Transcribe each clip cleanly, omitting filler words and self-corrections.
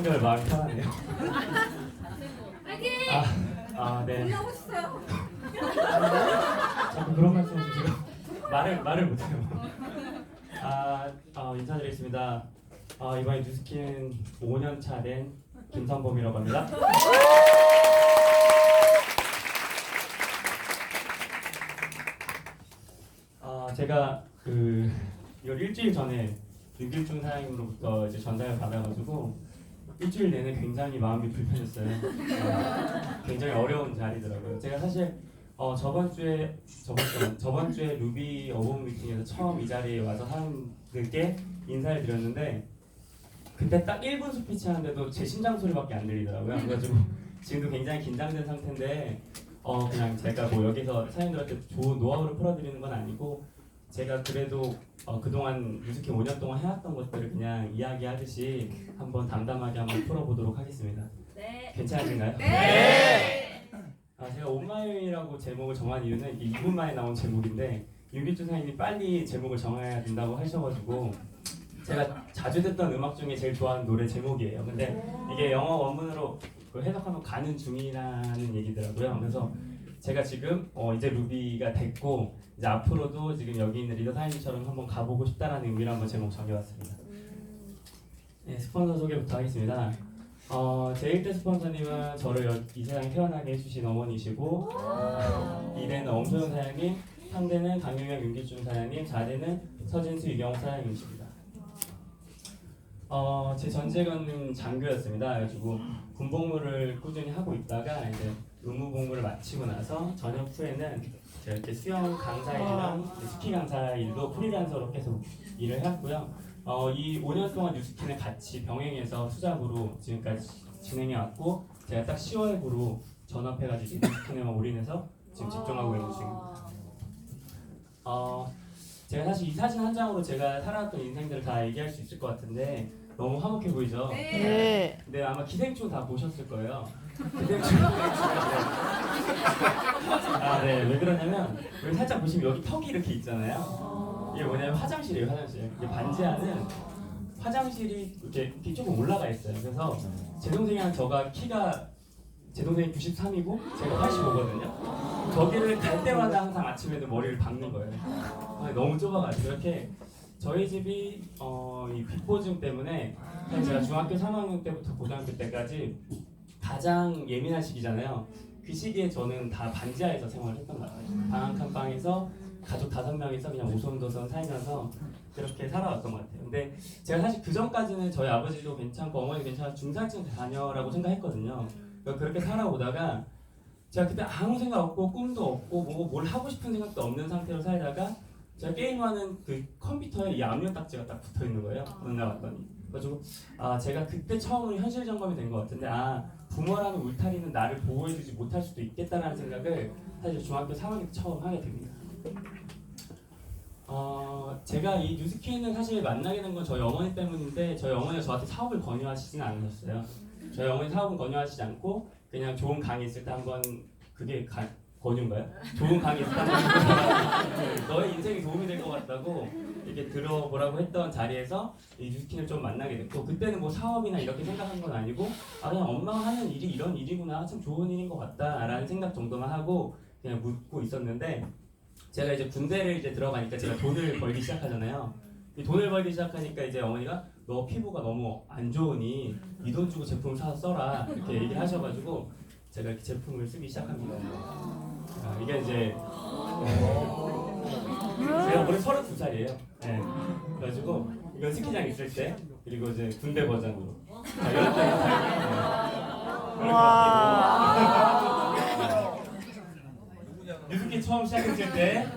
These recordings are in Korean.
한결 마음이 편하네요. 파이팅! 네. 올라오고 싶어요. 자꾸 그런 말씀 해주시고 말을 못해요. 인사드리겠습니다. 이번에 뉴스키는 5년 차 된 김선범이라고 합니다. 제가 이걸 일주일 전에 윤길중 사장님으로부터 이제 전달을 받아가지고 일주일 내내 굉장히 마음이 불편했어요. 굉장히 어려운 자리더라고요. 제가 사실 저번 주에 루비 어본 미팅에서 처음 이 자리에 와서 사람들께 인사를 드렸는데 그때 딱 1분 스피치 하는데도 제 심장 소리밖에 안 들리더라고요. 그래가지고 지금도 굉장히 긴장된 상태인데 그냥 제가 뭐 여기서 사장님들한테 좋은 노하우를 풀어드리는 건 아니고 제가 그래도 그동안 뉴스키 5년 동안 해왔던 것들을 그냥 이야기하듯이 한번 담담하게 한번 풀어보도록 하겠습니다. 네. 괜찮으신가요? 네. 제가 온마이라고 제목을 정한 이유는 2분 만에 나온 제목인데 윤길주 선생님이 빨리 제목을 정해야 된다고 하셔가지고 제가 자주 듣던 음악 중에 제일 좋아하는 노래 제목이에요. 근데 이게 영어 원문으로 해석하면 가는 중이라는 얘기더라고요. 그래서 제가 지금 이제 루비가 됐고 이제 앞으로도 지금 여기 있는 리더 사장님처럼 한번 가보고 싶다라는 의미로 한번 제목 정해봤습니다. 네, 스폰서 소개부터 하겠습니다. 제 1대 스폰서님은 저를 이 세상에 태어나게 해주신 어머니시고 2대는 엄소영 사장님, 3대는 강유명 윤길중 사장님, 4대는 서진수 이경호 사장님이십니다. 제 전직은 장교였습니다. 그래가지고 군복무를 꾸준히 하고 있다가 이제 의무복무를 마치고 나서 전역 후에는 제가 이렇게 수영 강사 일이랑 스키 강사 일도 프리랜서로 계속 일을 해왔고요. 이 5년 동안 뉴스키는 같이 병행해서 수작으로 지금까지 진행해왔고 제가 딱 10월부로 전업해가지고 뉴스키에만 올인해서 지금 집중하고 있는 중입니다. 제가 사실 이 사진 한 장으로 제가 살아왔던 인생들을 다 얘기할 수 있을 것 같은데 너무 화목해 보이죠? 네. 근데 아마 기생충 다 보셨을 거예요. 기생충. 네. 왜 그러냐면 여기 살짝 보시면 여기 턱이 이렇게 있잖아요. 이게 뭐냐면 화장실이에요, 화장실. 이게 반지하는 화장실이 이렇게 조금 올라가 있어요. 그래서 제 동생이랑 제 동생이 93이고 제가 85거든요. 저기를 갈 때마다 항상 아침에도 머리를 박는 거예요. 너무 좁아가지고 이렇게 저희 집이 이 빛보증 때문에 제가 중학교 3학년 때부터 고등학교 때까지 가장 예민한 시기잖아요. 그 시기에 저는 다 반지하에서 생활을 했던 것 같아요. 방 한 방에서 가족 5명이서 그냥 오손도손 살면서 그렇게 살아왔던 것 같아요. 근데 제가 사실 그 전까지는 저희 아버지도 괜찮고 어머니도 괜찮고 중산층 자녀라고 생각했거든요. 그렇게 살아오다가 제가 그때 아무 생각 없고 꿈도 없고 뭘 하고 싶은 생각도 없는 상태로 살다가 제가 게임하는 그 컴퓨터에 이 압력 딱지가 딱 붙어 있는 거예요. 어느 날 왔더니. 그래가지고 제가 그때 처음으로 현실 점검이 된 것 같은데 부모라는 울타리는 나를 보호해주지 못할 수도 있겠다라는 생각을 사실 중학교 3학년 때 처음 하게 됩니다. 제가 이 뉴스키는 사실 만나게 된 건 저희 어머니 때문인데 저희 어머니가 저한테 사업을 권유하시진 않으셨어요. 저희 어머니 사업은 권유하시지 않고 그냥 좋은 강의 있을 때 한번 그게 권유인가요? 좋은 강의 있을 때 한번 너의 인생에 도움이 될 것 같다고 이렇게 들어보라고 했던 자리에서 이 뉴스키를 좀 만나게 됐고 그때는 뭐 사업이나 이렇게 생각한 건 아니고 그냥 엄마가 하는 일이 이런 일이구나 참 좋은 일인 것 같다라는 생각 정도만 하고 그냥 묻고 있었는데 제가 이제 군대를 이제 들어가니까 제가 돈을 벌기 시작하잖아요. 이 돈을 벌기 시작하니까 이제 어머니가 너 피부가 너무 안 좋으니 이 돈 주고 제품을 사서 써라 이렇게 얘기를 하셔가지고 제가 이렇게 제품을 쓰기 시작합니다. 이게 이제 제가 올해 32살이에요. 네. 그래가지고 이건 스키장 있을 때 그리고 이제 군대 버전으로 이런 때 뉴스키 처음 시작했을 때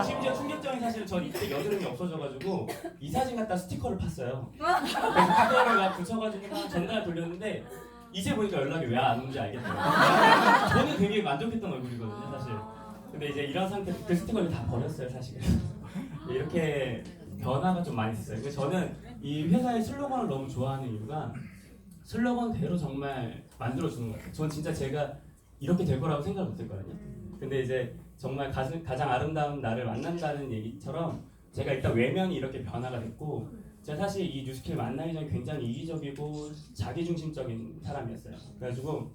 심지어 충격적인 사실은 전 이때 여드름이 없어져가지고 이 사진 갖다 스티커를 팠어요. 그래서 그거를 막 붙여가지고 전날 돌렸는데 이제 보니까 연락이 왜 안 오는지 알겠더라고요. 저는 되게 만족했던 얼굴이거든요 사실. 근데 이제 이런 상태 그 스티커를 다 버렸어요 사실은. 이렇게 변화가 좀 많이 있었어요. 그래서 저는 이 회사의 슬로건을 너무 좋아하는 이유가 슬로건대로 정말 만들어주는 것 같아요. 전 진짜 제가 이렇게 될 거라고 생각 못했거든요. 근데 이제 정말 가장 아름다운 나를 만난다는 얘기처럼 제가 일단 외면이 이렇게 변화가 됐고 제가 사실 이 뉴스키를 만나기 전에 굉장히 이기적이고 자기중심적인 사람이었어요. 그래가지고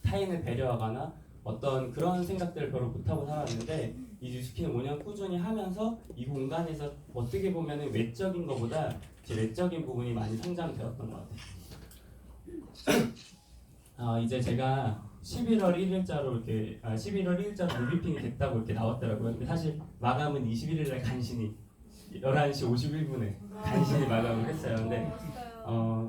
타인을 배려하거나 어떤 그런 생각들을 별로 못하고 살았는데 이 뉴스키는 5년 꾸준히 하면서 이 공간에서 어떻게 보면 외적인 것보다 제 내적인 부분이 많이 성장되었던 것 같아요. 이제 제가 11월 1일자로 이렇게 11월 1일자로 뮤비핑이 됐다고 이렇게 나왔더라고요. 근데 사실 마감은 21일날 간신히 11시 51분에 간신히 마감을 했어요. 근데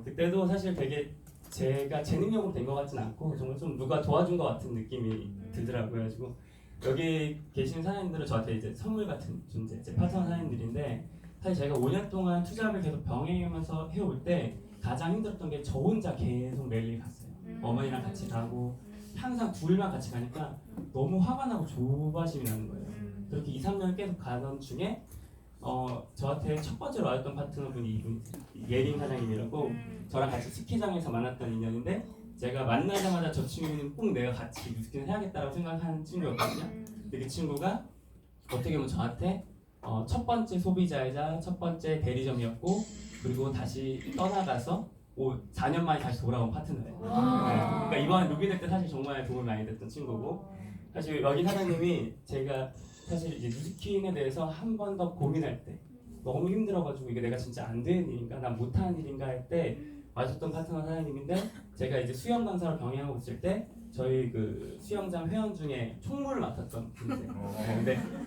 그때도 사실 되게 제가 제 능력으로 된 것 같진 않고 정말 좀 누가 도와준 것 같은 느낌이 들더라고요. 그래가지고 여기 계신 사장님들은 저한테 이제 선물 같은 존재, 제 파트너 사장님들인데 사실 제가 5년 동안 투잡을 계속 병행하면서 해올 때 가장 힘들었던 게 저 혼자 계속 매일 갔어요. 어머니랑 같이 가고 항상 둘만 같이 가니까 너무 화가 나고 조바심이 나는 거예요. 그렇게 2, 3년 계속 가던 중에 저한테 첫 번째로 와줬던 파트너분이 이분 예린 사장님이라고 저랑 같이 스키장에서 만났던 인연인데 제가 만나자마자 저 친구는 꼭 내가 같이 뉴스키를 해야겠다고 생각하는 친구였거든요. 근데 그 친구가 어떻게 보면 저한테 첫 번째 소비자이자 첫 번째 대리점이었고 그리고 다시 떠나가서 4년 만에 다시 돌아온 파트너예요. 네. 그러니까 이번 루비될 때 사실 정말 도움이 많이 됐던 친구고 사실 여기 사장님이 제가 사실 이제 뉴스킨에 대해서 한 번 더 고민할 때 너무 힘들어가지고 이게 내가 진짜 안 되는 일인가 난 못하는 일인가 할 때 와줬던 파트너 사장님인데 제가 이제 수영 강사로 병행하고 있을 때 저희 그 수영장 회원 중에 총무를 맡았던 분이세요. 네,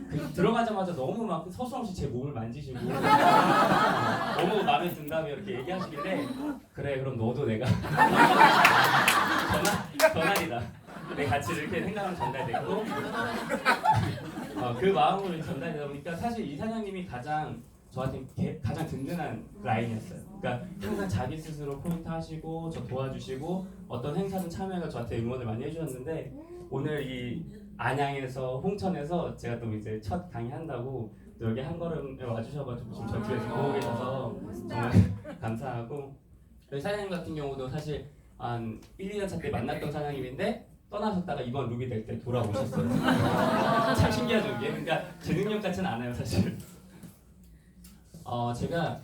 근데 들어가자마자 너무 막 서슴없이 제 몸을 만지시고 너무 마음에 든다며 이렇게 얘기하시길래 그래 그럼 너도 내가 전환이다. 내 가치 이렇게 생각하면 전달됐고 그 마음으로 전달되다 보니까 사실 이 사장님이 저한테 가장 든든한 라인이었어요. 그러니까 항상 자기 스스로 포인트 하시고 저 도와주시고 어떤 행사든 참여해서 저한테 응원을 많이 해주셨는데 오늘 이 안양에서 홍천에서 제가 또 이제 첫 강의한다고 또 여기 한 걸음에 와주셔가지고 지금 저 뒤에서 보고 계셔서 정말 감사하고 여기 사장님 같은 경우도 사실 한 1, 2년 차 때 만났던 사장님인데 떠나셨다가 이번 루비 될 때 돌아오셨어요. 참 신기하죠 이게. 그러니까 제 능력 같지는 않아요 사실. 제가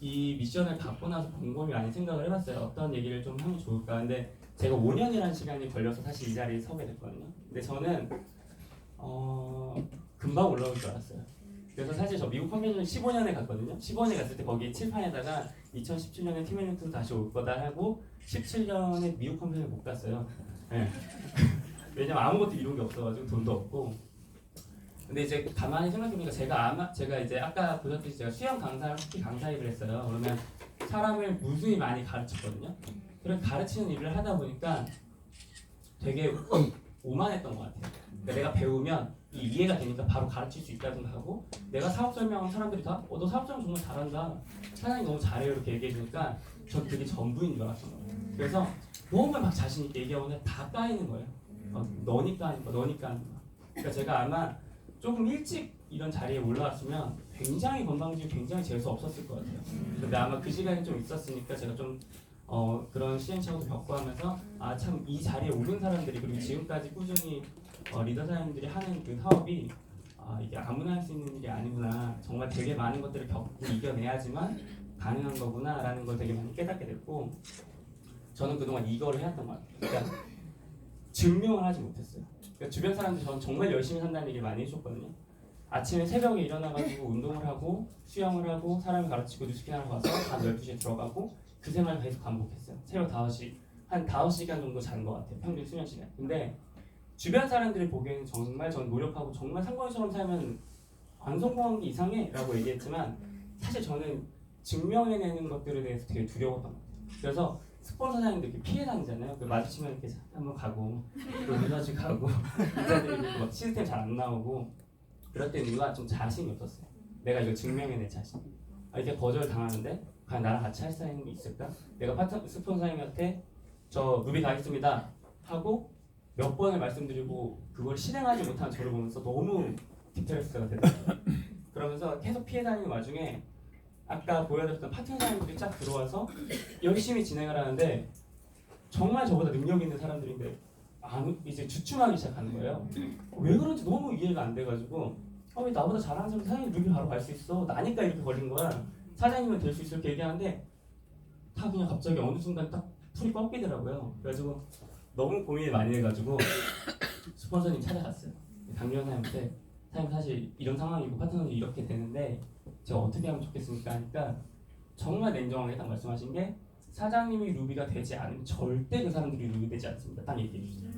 이 미션을 받고 나서 곰곰이 많이 생각을 해봤어요. 어떤 얘기를 좀 하면 좋을까. 근데 제가 5년이라는 시간이 걸려서 사실 이 자리에 서게 됐거든요. 근데 저는 금방 올라올 줄 알았어요. 그래서 사실 저 미국 컨벤션 15년에 갔거든요. 15년에 갔을 때 거기 칠판에다가 2017년에 팀 엘리트 다시 올 거다 하고 17년에 미국 컨벤션을 못 갔어요. 네. 왜냐면 아무것도 이룬 게 없어가지고 돈도 없고. 근데 이제 가만히 생각해보니까 제가 이제 아까 보셨듯이 제가 수영 강사랑 스키 강사 일을 했어요. 그러면 사람을 무수히 많이 가르쳤거든요. 그런 가르치는 일을 하다 보니까 되게 오만했던 것 같아요. 그러니까 내가 배우면 이 이해가 되니까 바로 가르칠 수 있다 생각하고 내가 사업 설명하면 사람들이 다 너 사업 설명 정말 잘한다. 사장님 너무 잘해요 이렇게 얘기해 주니까 전 그게 전부인 줄 알았던 거예요. 그래서 너무 막 자신 있게 얘기하고 다 까이는 거예요. 너니까 하는 거, 너니까 하는 거. 그러니까 제가 아마 조금 일찍 이런 자리에 올라왔으면 굉장히 건방지고 굉장히 재수 없었을 것 같아요. 근데 아마 그 시간이 좀 있었으니까 제가 좀 그런 시행착오도 겪고 하면서 참 이 자리에 오른 사람들이 그리고 지금까지 꾸준히 리더 사장님들이 하는 그 사업이 이게 아무나 할 수 있는 일이 아니구나. 정말 되게 많은 것들을 겪고 이겨내야지만 가능한 거구나라는 걸 되게 많이 깨닫게 됐고 저는 그동안 이거를 해왔던 것 같아요. 그러니까 증명을 하지 못했어요. 그러니까 주변 사람들이 저는 정말 열심히 산다는 얘기를 많이 해줬거든요. 아침에 새벽에 일어나가지고 운동을 하고 수영을 하고 사람을 가르치고 뉴스키나로 가서 밤 12시에 들어가고 그 생활을 계속 반복했어요. 새벽 5시, 한 5시간 정도 잔 것 같아요. 평균 수면 시간. 근데 주변 사람들이 보기에는 정말 전 노력하고 정말 상관처럼 살면 안 성공한 게 이상해 라고 얘기했지만 사실 저는 증명해내는 것들에 대해서 되게 두려웠던 것 같아요. 그래서 스폰서 사장님들 이렇게 피해 다니잖아요. 마주치면 이렇게 한번 가고 또 인사주 가고 인사드리고 막 시스템 잘 안 나오고 그럴 때 누가 좀 자신이 없었어요. 내가 이거 증명해낼 자신. 이렇게 거절 당하는데 과연 나랑 같이 할 사람이 있을까? 내가 스폰서 사장님한테 저 루비 가겠습니다 하고 몇 번을 말씀드리고 그걸 실행하지 못한 저를 보면서 너무 디프레스가 되더라고요. 그러면서 계속 피해 다니는 와중에 아까 보여드렸던 파트너사님들이 쫙 들어와서 열심히 진행을 하는데 정말 저보다 능력 있는 사람들인데 이제 주춤하기 시작하는 거예요. 왜 그런지 너무 이해가 안 돼가지고 왜 나보다 잘하는 사람이 사장님 루비 바로 갈 수 있어? 나니까 이렇게 걸린 거야. 사장님은 될 수 있을 이렇게 얘기하는데 다 그냥 갑자기 어느 순간 딱 풀이 꺾이더라고요. 그래가지고 너무 고민을 많이 해가지고 스폰서님 찾아갔어요. 강경 사장님한테 사장님 사실 이런 상황이고 파트너들이 이렇게 되는데 제가 어떻게 하면 좋겠습니까? 하니까 정말 냉정하게 딱 말씀하신 게 사장님이 루비가 되지 않으면 절대 그 사람들이 루비 되지 않습니다. 딱 얘기해 주세요.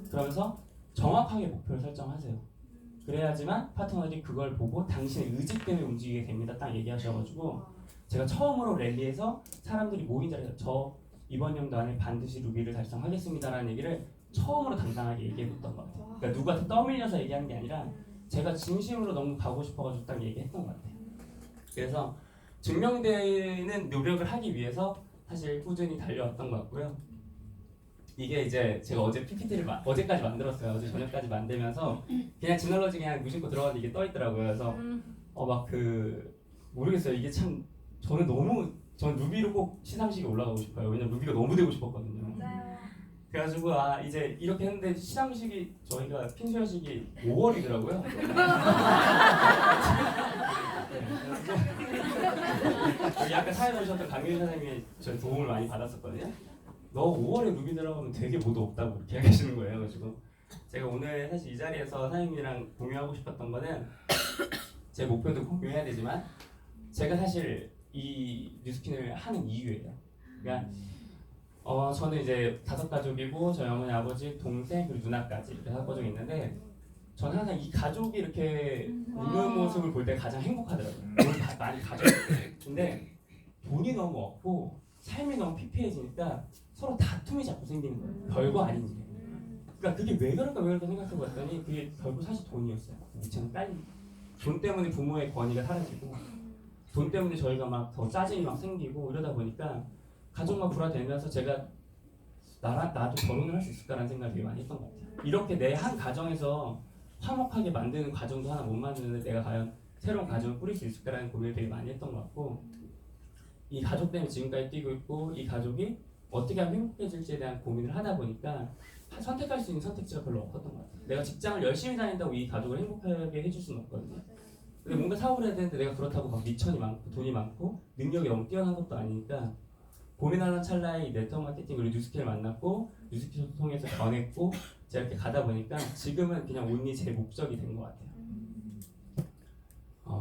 그러면서 정확하게 목표를 설정하세요. 그래야지만 파트너들이 그걸 보고 당신의 의지 때문에 움직이게 됩니다. 딱 얘기하셔가지고 제가 처음으로 랠리에서 사람들이 모인 자리에서 저 이번 연도 안에 반드시 루비를 달성하겠습니다라는 얘기를 처음으로 당당하게 얘기해봤던 것 같아요. 그러니까 누구한테 떠밀려서 얘기하는 게 아니라 제가 진심으로 너무 가고 싶어가지고 딱 얘기했던 것 같아요. 그래서 증명되는 노력을 하기 위해서 사실 꾸준히 달려왔던 것 같고요. 이게 이제 제가 어제 PPT를 어제까지 만들었어요. 어제 저녁까지 만들면서 그냥 지널러지 그냥 무심코 들어가는데 이게 떠 있더라고요. 그래서 막 그 모르겠어요. 이게 참 저는 루비로 꼭 시상식에 올라가고 싶어요. 왜냐면 루비가 너무 되고 싶었거든요. 그래가지고 이제 이렇게 했는데 시상식이 저희가 핀수여식이 5월이더라고요. 여기 아까 사연 오셨던 강민희 사장님이 저희 도움을 많이 받았었거든요. 너 5월에 루비 들어가면 되게 모두 없다고 이렇게 하시는 거예요. 그래가지고 제가 오늘 사실 이 자리에서 사장님이랑 공유하고 싶었던 거는 제 목표도 공유해야 되지만 제가 사실 이 뉴스킨을 하는 이유예요. 그러니까 저는 이제 5가족이고 저희 어머니, 아버지, 동생 그리고 누나까지 이렇게 5가족이 있는데 저는 항상 이 가족이 이렇게 우는 모습을 볼 때 가장 행복하더라고요. 오늘 많이 가족이 근데 돈이 너무 없고 삶이 너무 피폐해지니까 서로 다툼이 자꾸 생기는 거예요. 별거 아닌 일. 그러니까 그게 왜 그럴까 생각해봤더니 그게 결국 사실 돈이었어요. 미천은 딸린 돈 때문에 부모의 권위가 사라지고 돈 때문에 저희가 막 더 짜증이 막 생기고 이러다 보니까 가족만 불화되면서 제가 나도 결혼을 할 수 있을까라는 생각을 되게 많이 했던 것 같아요. 이렇게 내 한 가정에서 화목하게 만드는 과정도 하나 못 만드는데 내가 과연 새로운 가정을 꾸릴 수 있을까라는 고민을 되게 많이 했던 것 같고 이 가족 때문에 지금까지 뛰고 있고 이 가족이 어떻게 하면 행복해질지에 대한 고민을 하다 보니까 선택할 수 있는 선택지가 별로 없었던 것 같아요. 내가 직장을 열심히 다닌다고 이 가족을 행복하게 해줄 수는 없거든요. 근데 뭔가 사업을 해야 되는데 내가 그렇다고 막 미천이 많고 돈이 많고 능력이 너무 뛰어난 것도 아니니까 고민하는 찰나에 이 네트워크 마케팅 그리고 뉴스킬을 만났고 뉴스킬을 통해서 변했고 제가 이렇게 가다 보니까 지금은 그냥 온리 제 목적이 된 것 같아요.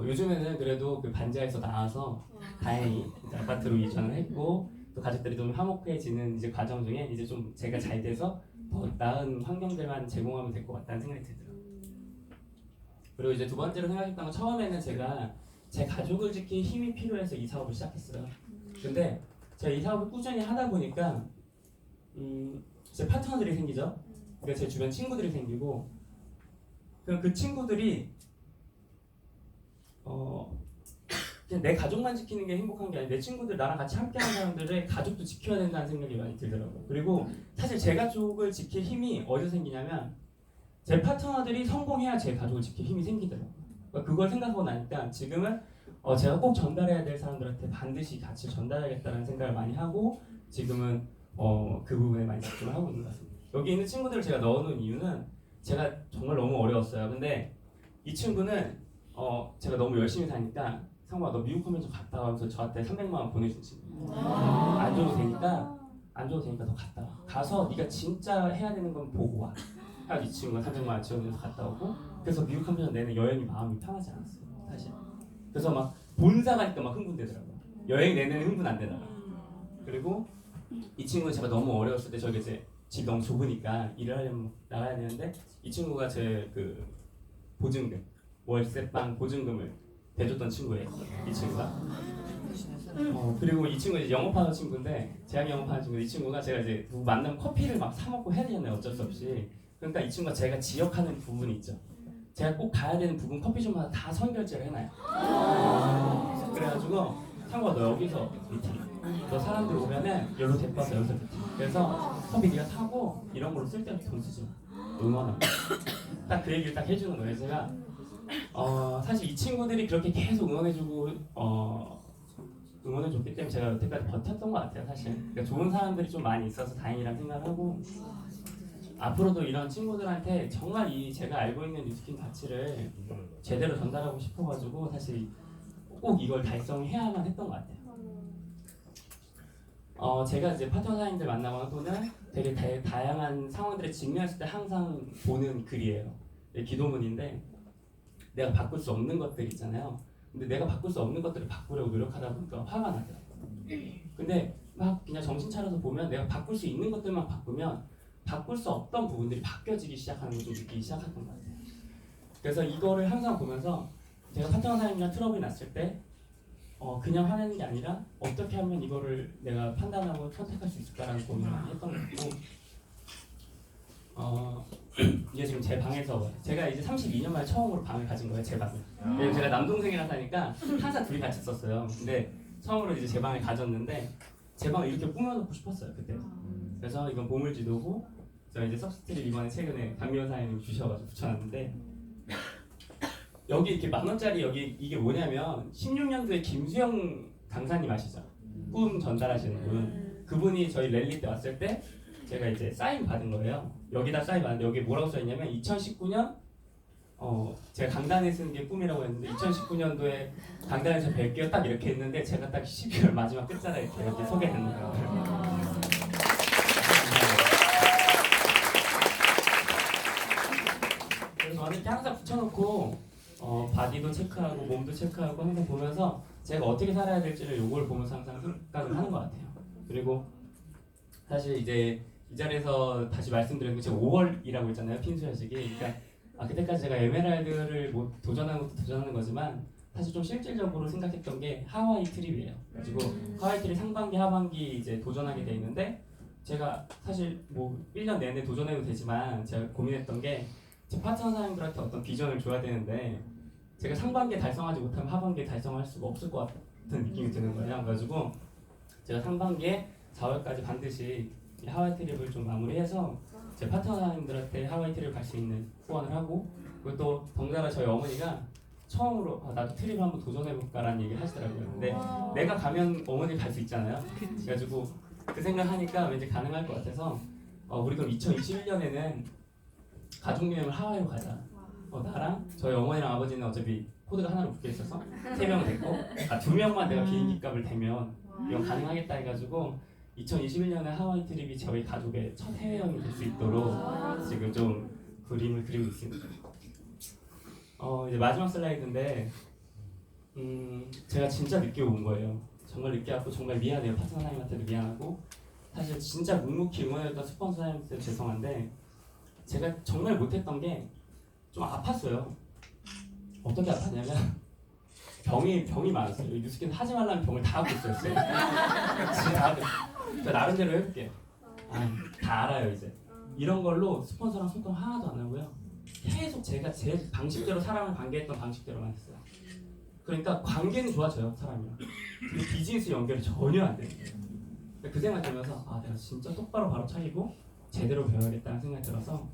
요즘에는 그래도 그 반지하에서 나와서 다행히 이제 아파트로 이전을 했고 또 가족들이 좀 화목해지는 이제 과정 중에 이제 좀 제가 잘 돼서 더 나은 환경들만 제공하면 될 것 같다는 생각이 들더라고요. 그리고 이제 두 번째로 생각했던 건 처음에는 제가 제 가족을 지킬 힘이 필요해서 이 사업을 시작했어요. 근데 제가 이 사업을 꾸준히 하다 보니까 제 파트너들이 생기죠. 그러니까 제 주변 친구들이 생기고 그럼 그 친구들이 그냥 내 가족만 지키는 게 행복한 게 아니라 내 친구들 나랑 같이 함께하는 사람들의 가족도 지켜야 된다는 생각이 많이 들더라고요. 그리고 사실 제 가족을 지킬 힘이 어디서 생기냐면 제 파트너들이 성공해야 제 가족을 지킬 힘이 생기더라고요. 그러니까 그걸 생각하고 나니까 지금은 제가 꼭 전달해야 될 사람들한테 반드시 같이 전달하겠다는 생각을 많이 하고 지금은 그 부분에 많이 집중을 하고 있는 것 같습니다. 여기 있는 친구들을 제가 넣어놓은 이유는 제가 정말 너무 어려웠어요. 근데 이 친구는 제가 너무 열심히 사니까 상무야 너 미국 오면 좀 갔다 와 하면서 저한테 300만 원 보내준 친구예요. 안 줘도 되니까 너 갔다 와. 가서 네가 진짜 해야 되는 건 보고 와. 그래서 이 친구가 300만 원 지원해서 갔다 오고 그래서 미국 한 번 내내 여행이 마음이 편하지 않았어요. 사실. 그래서 막 본사 가니까 막 흥분되더라고요. 여행 내내는 흥분 안 되다가. 그리고 이 친구는 제가 너무 어려웠을 때 저기 이제 집 너무 좁으니까 일을 하려면 나가야 되는데 이 친구가 제 그 보증금 월세방 보증금을 대줬던 친구예요. 이 친구가. 그리고 이 친구 이제 영업하는 친구인데 제가 영업하는 친구 이 친구가 제가 이제 누구 만나면 커피를 막 사 먹고 해야 되잖아요. 어쩔 수 없이. 그러니까 이 친구가 제가 지역하는 부분이 있죠. 제가 꼭 가야 되는 부분 커피숍마다 다 선결제를 해놔요. 그래가지고 상구가 너 여기서 미팅. 너 사람들 오면은 여기로 데리고 와서 여기서 미팅. 그래서 커피 네가 사고 이런 걸로 쓸데없이 돈 쓰지 마. 응원하고. 딱 그 얘기를 딱 해주는 거예요. 제가 사실 이 친구들이 그렇게 계속 응원해주고 응원해줬기 때문에 제가 여태까지 버텼던 것 같아요. 사실. 그러니까 좋은 사람들이 좀 많이 있어서 다행이라는 생각을 하고 앞으로도 이런 친구들한테 정말 이 제가 알고 있는 뉴스킨 가치를 제대로 전달하고 싶어가지고 사실 꼭 꼭 이걸 달성해야만 했던 것 같아요. 제가 이제 파트너 사장님들 만나거나 또는 되게 다양한 상황들에 직면했을 때 항상 보는 글이에요. 기도문인데 내가 바꿀 수 없는 것들 있잖아요. 근데 내가 바꿀 수 없는 것들을 바꾸려고 노력하다 보니까 화가 나더라고요. 근데 막 그냥 정신 차려서 보면 내가 바꿀 수 있는 것들만 바꾸면 바꿀 수 없던 부분들이 바뀌어지기 시작하는 걸 좀 느끼기 시작했던 것 같아요. 그래서 이거를 항상 보면서 제가 파트너 사장님이랑 트러블이 났을 때 그냥 화내는 게 아니라 어떻게 하면 이거를 내가 판단하고 선택할 수 있을까라는 고민을 많이 했던 것 같고 이게 지금 제 방에서 제가 이제 32년 만에 처음으로 방을 가진 거예요. 제 방을. 왜냐면 제가 남동생이랑 사니까 항상 둘이 같이 썼어요. 근데 처음으로 이제 제 방을 가졌는데 제 방을 이렇게 꾸며놓고 싶었어요 그때. 그래서 이건 보물지도고 제가 이제 석스티를 이번에 최근에 박미호 사장님이 주셔가지고 붙여놨는데 여기 이렇게 10,000원짜리 여기 이게 뭐냐면 16년도에 김수영 강사님 아시죠? 꿈 전달하시는 분. 그분이 저희 랠리 때 왔을 때 제가 이제 사인 받은 거예요. 여기다 사인 받는데 여기 뭐라고 써있냐면 2019년 제가 강단에 쓰는 게 꿈이라고 했는데 2019년도에 강단에서 뵐게요 딱 이렇게 했는데 제가 딱 12월 마지막 끝자락에 이렇게 소개했는 거예요. 그래서 저는 이렇게 항상 붙여놓고 바디도 체크하고 몸도 체크하고 항상 보면서 제가 어떻게 살아야 될지를 요걸 보면서 항상 생각을 하는 것 같아요. 그리고 사실 이제 이 자리에서 다시 말씀드리는 게 제가 5월이라고 했잖아요. 핀수여식이. 그러니까 그때까지 제가 에메랄드를 뭐 도전하는 것도 도전하는 거지만 사실 좀 실질적으로 생각했던 게 하와이 트립이에요. 그리고 하와이 트립 상반기 하반기 이제 도전하게 돼 있는데 제가 사실 뭐 1년 내내 도전해도 되지만 제가 고민했던 게 제 파트너 사람들한테 어떤 비전을 줘야 되는데 제가 상반기에 달성하지 못하면 하반기에 달성할 수가 없을 것 같은 느낌이 드는 거예요. 그래가지고 제가 상반기에 4월까지 반드시 이 하와이 트립을 좀 마무리해서 제 파트너 사람들한테 하와이 트립을 갈 수 있는 후원을 하고 그리고 또 덩달아 저희 어머니가 처음으로 나도 트립을 한번 도전해볼까라는 얘기를 하시더라고요. 근데 내가 가면 어머니 갈 수 있잖아요. 그래가지고 그 생각하니까 왠지 가능할 것 같아서 우리 그럼 2021년에는 가족여행을 하와이로 가자. 나랑 저희 어머니랑 아버지는 어차피 코드가 하나로 묶여 있어서 3명 됐고 2명만 내가 비행기 값을 대면 이건 가능하겠다 해가지고 2021년에 하와이 트립이 저희 가족의 첫 해외여행이 될 수 있도록 지금 좀 그림을 그리고 있습니다. 이제 마지막 슬라이드인데 제가 진짜 늦게 온 거예요. 정말 늦게 왔고 정말 미안해요. 파트너 사장님한테도 미안하고 사실 진짜 묵묵히 응원해줬던 스폰서 사장님한테도 죄송한데 제가 정말 못했던 게 좀 아팠어요. 어떻게 아팠냐면 병이 많았어요. 뉴스키는 하지 말라는 병을 다 갖고 있어요. 진짜 다 갖고 있어요. 제가 나름대로 해볼게요. 다 알아요 이제. 이런 걸로 스폰서랑 소통 하나도 안 하고요. 계속 제가 제 방식대로 사람을 관계했던 방식대로만 했어요. 그러니까 관계는 좋아져요 사람이랑. 근데 비즈니스 연결이 전혀 안 돼요. 그 생각 들면서 내가 진짜 똑바로 바로 차리고 제대로 배워야겠다는 생각이 들어서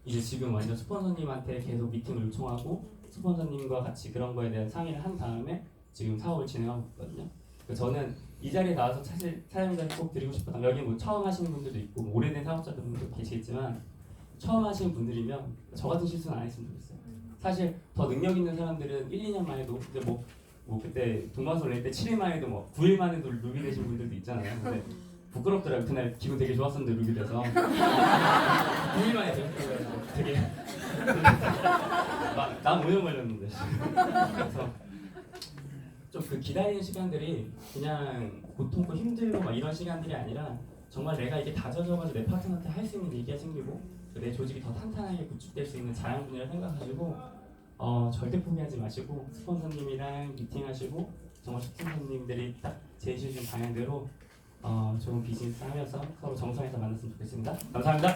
이제 지금 완전 스폰서님한테 계속 미팅을 요청하고 스폰서님과 같이 그런 거에 대한 상의를 한 다음에 지금 사업을 진행하고 있거든요. 저는 이 자리에 나와서 사실 사장님들한테 꼭 드리고 싶었던 여기 뭐 처음 하시는 분들도 있고 뭐 오래된 사업자분들도 계시겠지만 처음 하시는 분들이면 저 같은 실수는 안 했으면 좋겠어요. 사실 더 능력 있는 사람들은 1, 2년 만에도 이제 뭐 그때 동방송 낼 때 7일 만에도 뭐 9일 만에도 루비 되신 분들도 있잖아요. 근데 부끄럽더라고요. 그날 기분 되게 좋았었는데 루비 돼서 9일 만에 되었더라고요. 되게 난 5년 걸렸는데 그래서 좀 그 기다리는 시간들이 그냥 고통고 힘들고 막 이런 시간들이 아니라 정말 내가 이게 다져져가지고 내 파트너한테 할 수 있는 얘기가 생기고 내 조직이 더 탄탄하게 구축될 수 있는 자양분이라 생각하시고 절대 포기하지 마시고 스폰서님이랑 미팅하시고 정말 스폰서님들이 딱 제시해준 방향대로 좋은 비즈니스 하면서 서로 정상에서 만났으면 좋겠습니다. 감사합니다.